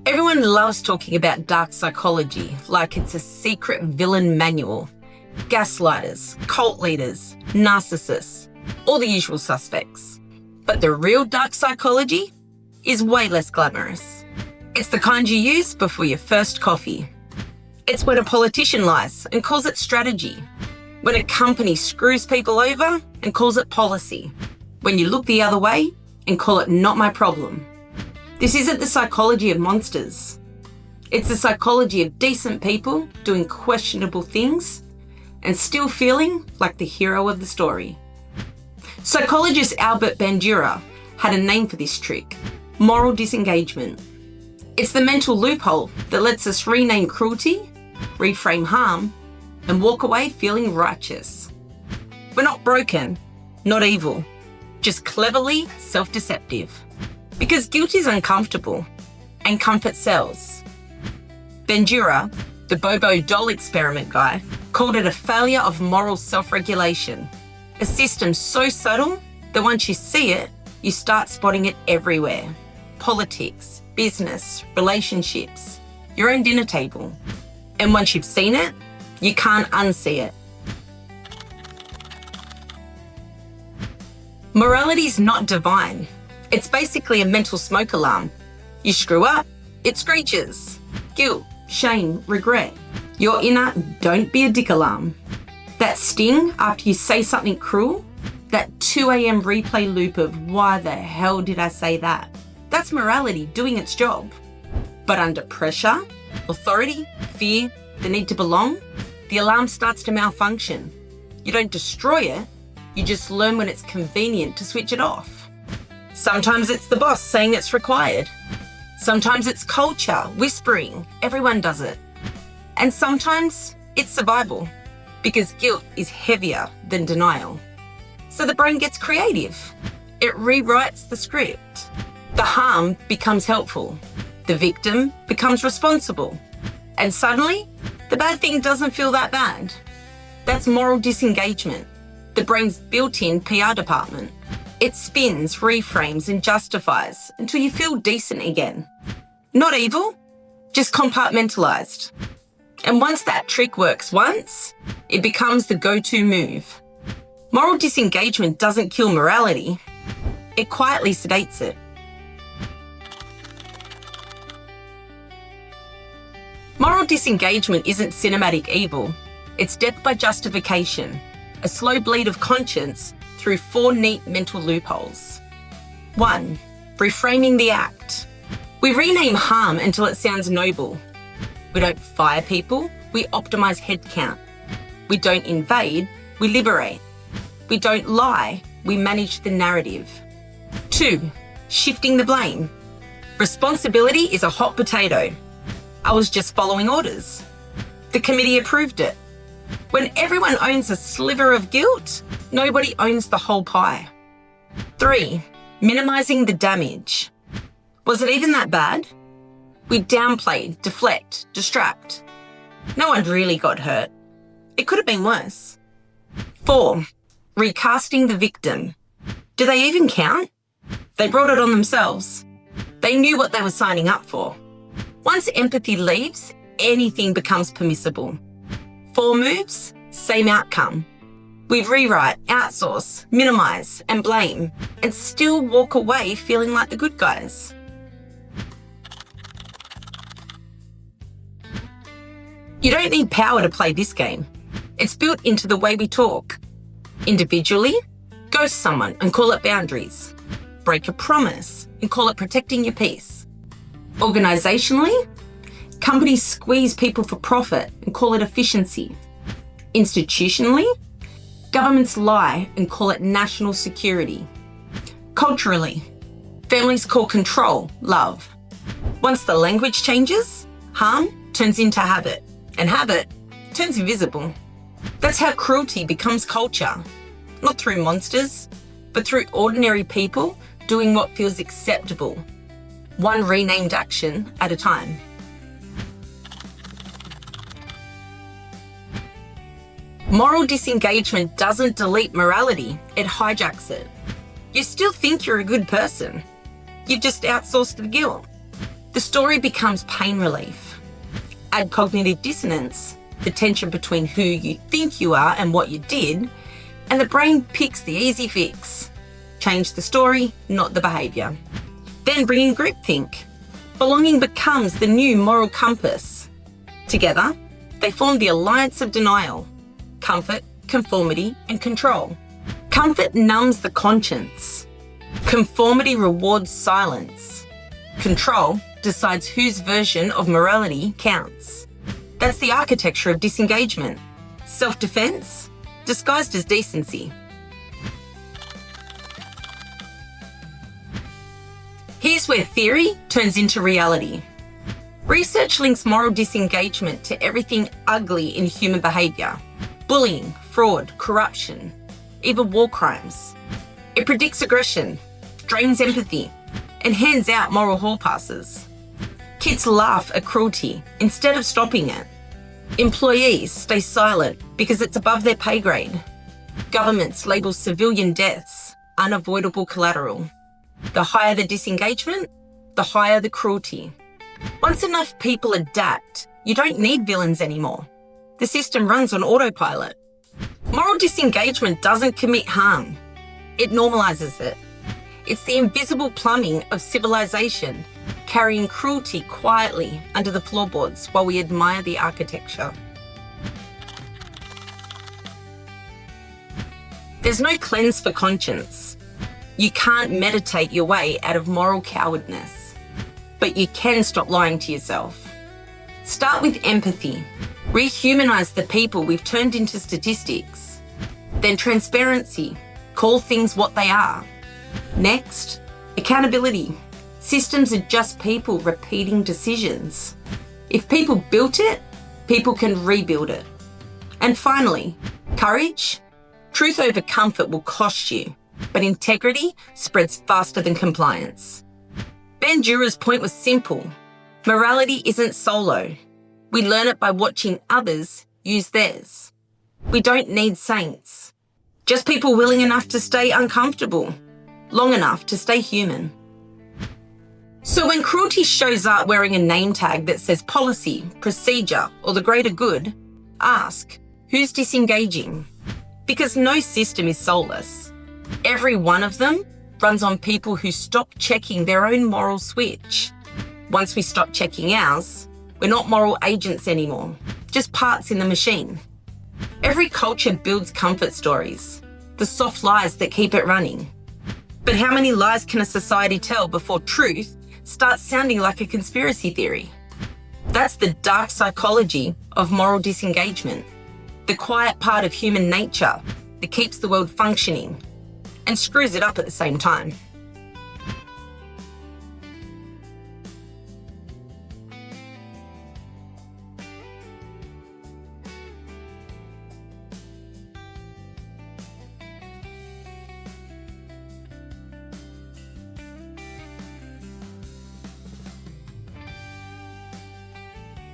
Everyone loves talking about dark psychology like it's a secret villain manual. Gaslighters, cult leaders, narcissists, all the usual suspects. But the real dark psychology is way less glamorous. It's the kind you use before your first coffee. It's when a politician lies and calls it strategy. When a company screws people over and calls it policy. When you look the other way and call it not my problem. This isn't the psychology of monsters. It's the psychology of decent people doing questionable things and still feeling like the hero of the story. Psychologist Albert Bandura had a name for this trick: moral disengagement. It's the mental loophole that lets us rename cruelty, reframe harm, and walk away feeling righteous. We're not broken, not evil, just cleverly self-deceptive. Because guilt is uncomfortable, and comfort sells. Bandura, the Bobo doll experiment guy, called it a failure of moral self-regulation. A system so subtle that once you see it, you start spotting it everywhere. Politics, business, relationships, your own dinner table. And once you've seen it, you can't unsee it. Morality is not divine. It's basically a mental smoke alarm. You screw up, it screeches. Guilt, shame, regret. Your inner don't be a dick alarm. That sting after you say something cruel, that 2 a.m. replay loop of why the hell did I say that? That's morality doing its job. But under pressure, authority, fear, the need to belong, the alarm starts to malfunction. You don't destroy it, you just learn when it's convenient to switch it off. Sometimes it's the boss saying it's required. Sometimes it's culture, whispering, everyone does it. And sometimes it's survival, because guilt is heavier than denial. So the brain gets creative. It rewrites the script. The harm becomes helpful. The victim becomes responsible. And suddenly, the bad thing doesn't feel that bad. That's moral disengagement, the brain's built-in PR department. It spins, reframes, and justifies until you feel decent again. Not evil, just compartmentalized. And once that trick works once, it becomes the go-to move. Moral disengagement doesn't kill morality, it quietly sedates it. Moral disengagement isn't cinematic evil, it's death by justification, a slow bleed of conscience through 4 neat mental loopholes. 1. Reframing the act. We rename harm until it sounds noble. We don't fire people, we optimize headcount. We don't invade, we liberate. We don't lie, we manage the narrative. 2. Shifting the blame. Responsibility is a hot potato. I was just following orders. The committee approved it. When everyone owns a sliver of guilt, nobody owns the whole pie. 3. Minimizing the damage. Was it even that bad? We downplay, deflect, distract. No one really got hurt. It could have been worse. 4. Recasting the victim. Do they even count? They brought it on themselves. They knew what they were signing up for. Once empathy leaves, anything becomes permissible. 4 moves, same outcome. We rewrite, outsource, minimize, and blame, and still walk away feeling like the good guys. You don't need power to play this game. It's built into the way we talk. Individually, ghost someone and call it boundaries. Break a promise and call it protecting your peace. Organisationally, companies squeeze people for profit and call it efficiency. Institutionally, governments lie and call it national security. Culturally, families call control love. Once the language changes, harm turns into habit, and habit turns invisible. That's how cruelty becomes culture, not through monsters, but through ordinary people doing what feels acceptable, one renamed action at a time. Moral disengagement doesn't delete morality, it hijacks it. You still think you're a good person. You've just outsourced the guilt. The story becomes pain relief. Add cognitive dissonance, the tension between who you think you are and what you did, and the brain picks the easy fix. Change the story, not the behaviour. Then bring in groupthink. Belonging becomes the new moral compass. Together, they form the alliance of denial, comfort, conformity, and control. Comfort numbs the conscience. Conformity rewards silence. Control decides whose version of morality counts. That's the architecture of disengagement. Self-defense disguised as decency. Here's where theory turns into reality. Research links moral disengagement to everything ugly in human behaviour. Bullying, fraud, corruption, even war crimes. It predicts aggression, drains empathy, and hands out moral hall passes. Kids laugh at cruelty instead of stopping it. Employees stay silent because it's above their pay grade. Governments label civilian deaths unavoidable collateral. The higher the disengagement, the higher the cruelty. Once enough people adapt, you don't need villains anymore. The system runs on autopilot. Moral disengagement doesn't commit harm. It normalises it. It's the invisible plumbing of civilization, carrying cruelty quietly under the floorboards while we admire the architecture. There's no cleanse for conscience. You can't meditate your way out of moral cowardness, but you can stop lying to yourself. Start with empathy. Rehumanize the people we've turned into statistics. Then transparency. Call things what they are. Next, accountability. Systems are just people repeating decisions. If people built it, people can rebuild it. And finally, courage. Truth over comfort will cost you, but integrity spreads faster than compliance. Bandura's point was simple. Morality isn't solo. We learn it by watching others use theirs. We don't need saints. Just people willing enough to stay uncomfortable, long enough to stay human. So when cruelty shows up wearing a name tag that says policy, procedure, or the greater good, ask, who's disengaging? Because no system is soulless. Every one of them runs on people who stop checking their own moral switch. Once we stop checking ours, we're not moral agents anymore, just parts in the machine. Every culture builds comfort stories, the soft lies that keep it running. But how many lies can a society tell before truth starts sounding like a conspiracy theory? That's the dark psychology of moral disengagement, the quiet part of human nature that keeps the world functioning and screws it up at the same time.